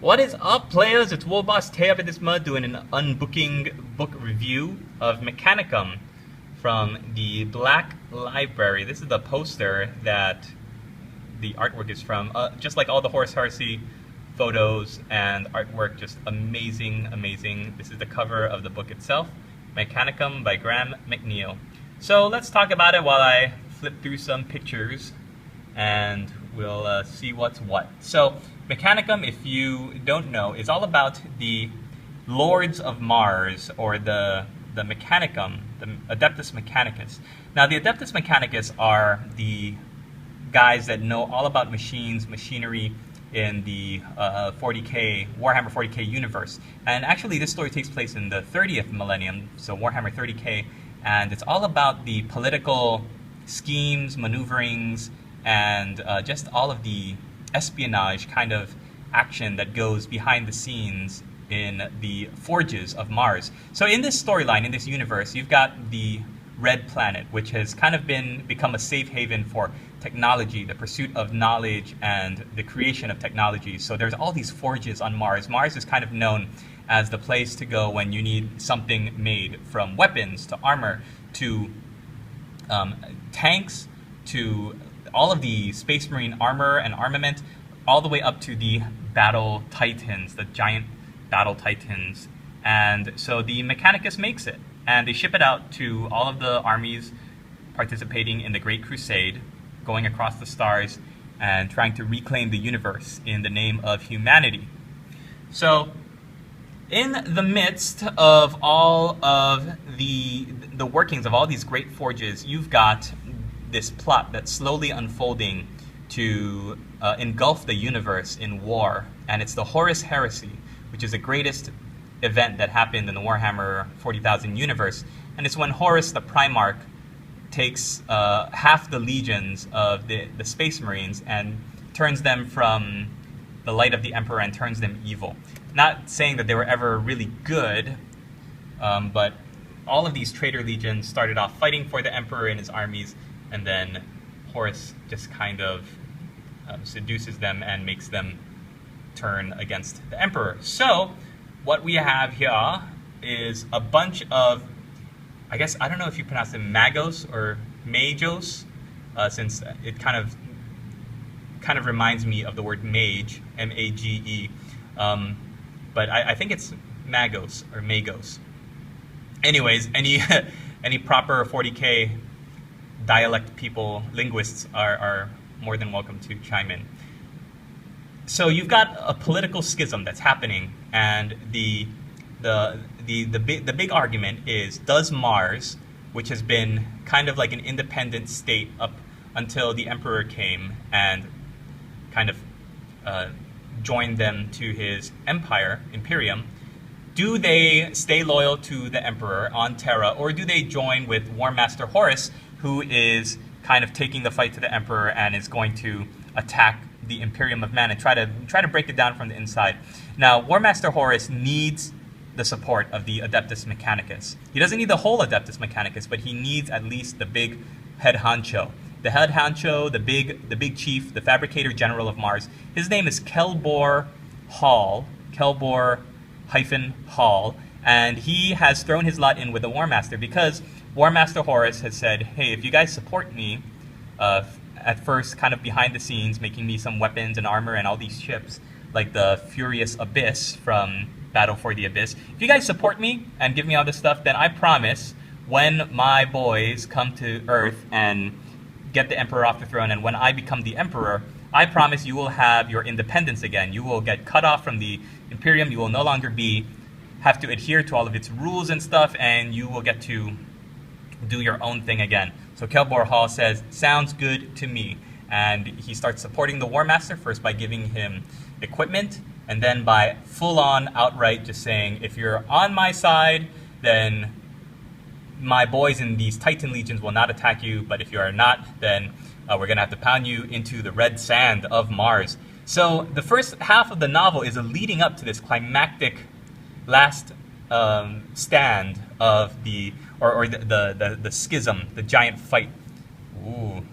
What is up, players? It's Warboss Tay up in this mud doing an unbooking book review of Mechanicum from the Black Library. This is the poster that the artwork is from. Just like all the Horus Heresy photos and artwork, just amazing, amazing. This is the cover of the book itself, Mechanicum by Graham McNeil. So let's talk about it while I flip through some pictures and we'll see what's what. So Mechanicum, if you don't know, is all about the Lords of Mars, or the Mechanicum, the Adeptus Mechanicus. Now, the Adeptus Mechanicus are the guys that know all about machines, machinery in the 40K, Warhammer 40K universe. And actually, this story takes place in the 30th millennium, so Warhammer 30K, and it's all about the political schemes, maneuverings, and just all of the espionage kind of action that goes behind the scenes in the forges of Mars. So in this storyline, in this universe, you've got the Red Planet, which has kind of become a safe haven for technology, the pursuit of knowledge and the creation of technology. So there's all these forges on Mars. Mars is kind of known as the place to go when you need something made, from weapons to armor to tanks to all of the Space Marine armor and armament, all the way up to the battle titans, the giant battle titans. And so the Mechanicus makes it, and they ship it out to all of the armies participating in the Great Crusade, going across the stars and trying to reclaim the universe in the name of humanity. So in the midst of all of the workings of all these great forges, you've got this plot that's slowly unfolding to engulf the universe in war, and it's the Horus Heresy, which is the greatest event that happened in the Warhammer 40,000 universe. And it's when Horus, the Primarch, takes half the legions of the Space Marines and turns them from the light of the Emperor and turns them evil. Not saying that they were ever really good, but all of these traitor legions started off fighting for the Emperor and his armies, and then Horus just kind of seduces them and makes them turn against the Emperor. So what we have here is a bunch of, I guess, I don't know if you pronounce them magos or magos, since it kind of reminds me of the word mage, M-A-G-E. But I think it's magos or magos. Anyways, any proper 40K dialect people, linguists, are more than welcome to chime in. So you've got a political schism that's happening, and the big argument is, does Mars, which has been kind of like an independent state up until the Emperor came and kind of joined them to his empire, Imperium, do they stay loyal to the Emperor on Terra, or do they join with War Master Horus, who is kind of taking the fight to the Emperor and is going to attack the Imperium of Man and try to break it down from the inside? Now, War Master Horus needs the support of the Adeptus Mechanicus. He doesn't need the whole Adeptus Mechanicus, but he needs at least the big head honcho. The head honcho, the big chief, the fabricator general of Mars. His name is Kelbor Hall, Kelbor-Hall, and he has thrown his lot in with the War Master because War Master Horus has said, hey, if you guys support me, at first kind of behind the scenes, making me some weapons and armor and all these ships, like the Furious Abyss from Battle for the Abyss, if you guys support me and give me all this stuff, then I promise when my boys come to Earth and get the Emperor off the throne, and when I become the Emperor, I promise you will have your independence again. You will get cut off from the Imperium. You will no longer have to adhere to all of its rules and stuff, and you will get to do your own thing again. So Kelbor Hall says, sounds good to me. And he starts supporting the War Master, first by giving him equipment, and then by full-on, outright just saying, if you're on my side, then my boys in these Titan legions will not attack you, but if you are not, then we're going to have to pound you into the red sand of Mars. So the first half of the novel is a leading up to this climactic last stand of the schism, the giant fight. Ooh,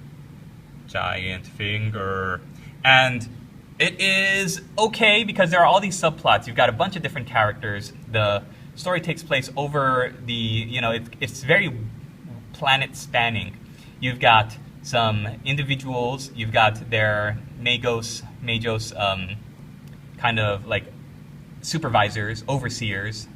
giant finger. And It is okay because there are all these subplots. You've got a bunch of different characters. The story takes place over the, it's very planet spanning. You've got some individuals. You've got their magos, kind of like supervisors, overseers.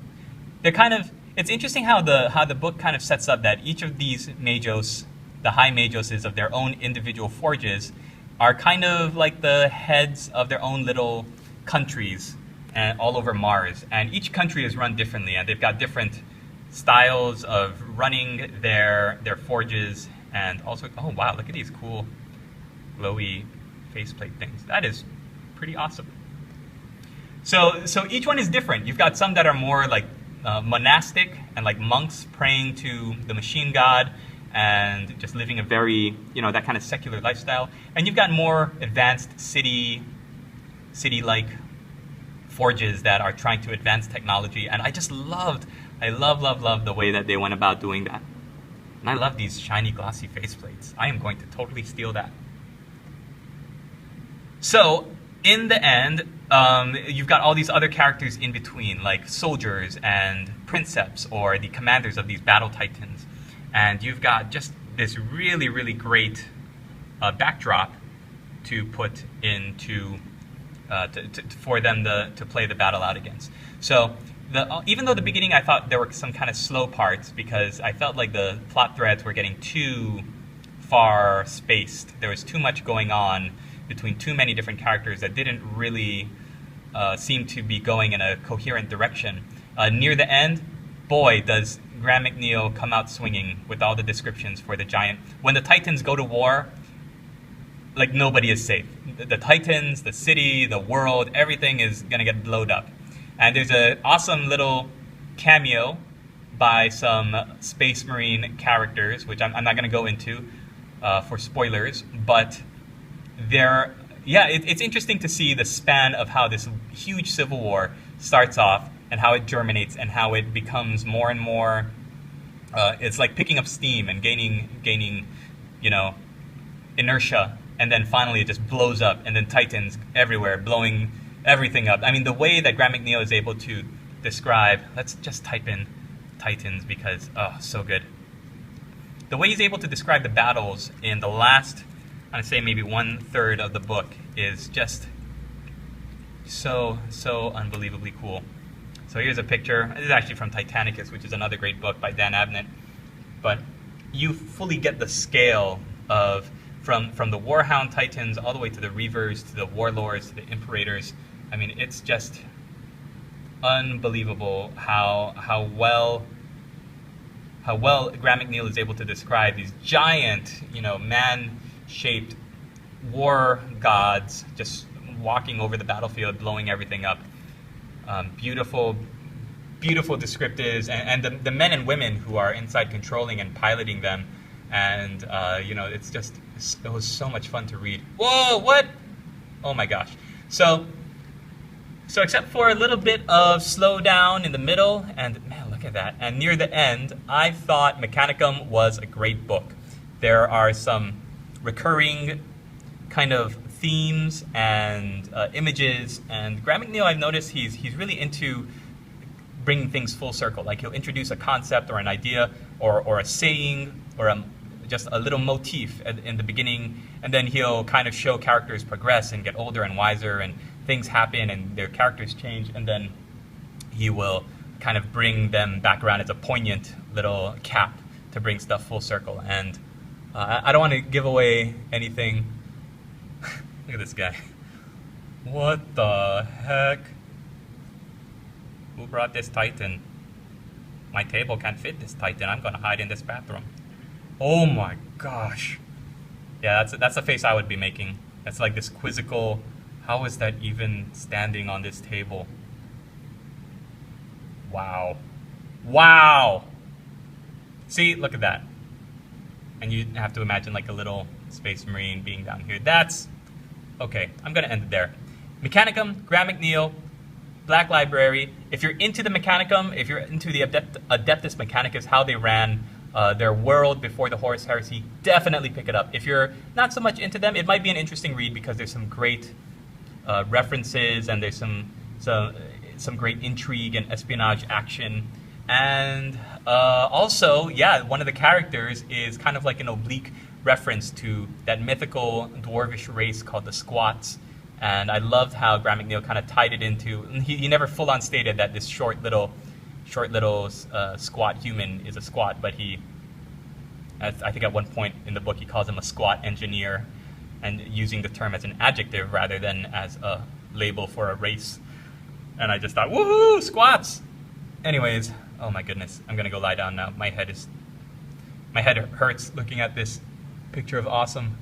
They're kind of. It's interesting how the book kind of sets up that each of these magos, the high magoses of their own individual forges, are kind of like the heads of their own little countries and all over Mars. And each country is run differently, and they've got different styles of running their forges. And also, oh wow, look at these cool glowy faceplate things. That is pretty awesome. So each one is different. You've got some that are more like monastic and like monks praying to the machine god and just living a very, that kind of secular lifestyle. And you've got more advanced city-like forges that are trying to advance technology. And I love the way that they went about doing that. And I love these shiny, glossy faceplates. I am going to totally steal that. So, in the end, you've got all these other characters in between, like soldiers and princeps, or the commanders of these battle titans. And you've got just this really, really great backdrop to put into, for them to play the battle out against. So, even though the beginning I thought there were some kind of slow parts, because I felt like the plot threads were getting too far spaced. There was too much going on between too many different characters that didn't really seem to be going in a coherent direction. Near the end, boy, does Graham McNeill come out swinging with all the descriptions for the giant. When the Titans go to war, like nobody is safe. The Titans, the city, the world, everything is going to get blowed up. And there's an awesome little cameo by some Space Marine characters, which I'm not going to go into for spoilers, but it's interesting to see the span of how this huge civil war starts off and how it germinates and how it becomes more and more. It's like picking up steam and gaining, inertia, and then finally it just blows up, and then Titans everywhere blowing everything up. I mean, the way that Graham McNeill is able to describe. Let's just type in Titans because so good. The way he's able to describe the battles in the last, I'd say maybe 1/3 of the book, is just so unbelievably cool. So here's a picture. This is actually from Titanicus, which is another great book by Dan Abnett. But you fully get the scale of from the Warhound Titans all the way to the Reavers, to the Warlords, to the Imperators. I mean, it's just unbelievable how well Graham McNeill is able to describe these giant, man-shaped war gods just walking over the battlefield, blowing everything up. Beautiful descriptives, and the men and women who are inside controlling and piloting them, and it was so much fun to read. Whoa, what? Oh my gosh. So except for a little bit of slowdown in the middle, and man, look at that, and near the end, I thought Mechanicum was a great book. There are some recurring kind of themes and images, and Graham McNeill, I've noticed he's really into bringing things full circle. Like he'll introduce a concept or an idea or a saying or just a little motif in the beginning, and then he'll kind of show characters progress and get older and wiser, and things happen and their characters change, and then he will kind of bring them back around as a poignant little cap to bring stuff full circle. And I don't want to give away anything. Look at this guy. What the heck? Who brought this Titan? My table can't fit this Titan. I'm going to hide in this bathroom. Oh my gosh. Yeah, that's the face I would be making. That's like this quizzical, how is that even standing on this table? Wow. Wow! See, look at that. And you have to imagine like a little Space Marine being down here. That's... Okay, I'm going to end it there. Mechanicum, Graham McNeill, Black Library. If you're into the Mechanicum, if you're into the Adeptus Mechanicus, how they ran their world before the Horus Heresy, definitely pick it up. If you're not so much into them, it might be an interesting read because there's some great references, and there's some great intrigue and espionage action. And also, yeah, one of the characters is kind of like an oblique reference to that mythical dwarvish race called the Squats. And I loved how Graham McNeil kind of tied it into. He never full on stated that this short little squat human is a squat, but I think at one point in the book he calls him a squat engineer, and using the term as an adjective rather than as a label for a race. And I just thought, woohoo, squats! Anyways, oh my goodness, I'm gonna go lie down now. My head hurts looking at this picture of awesome.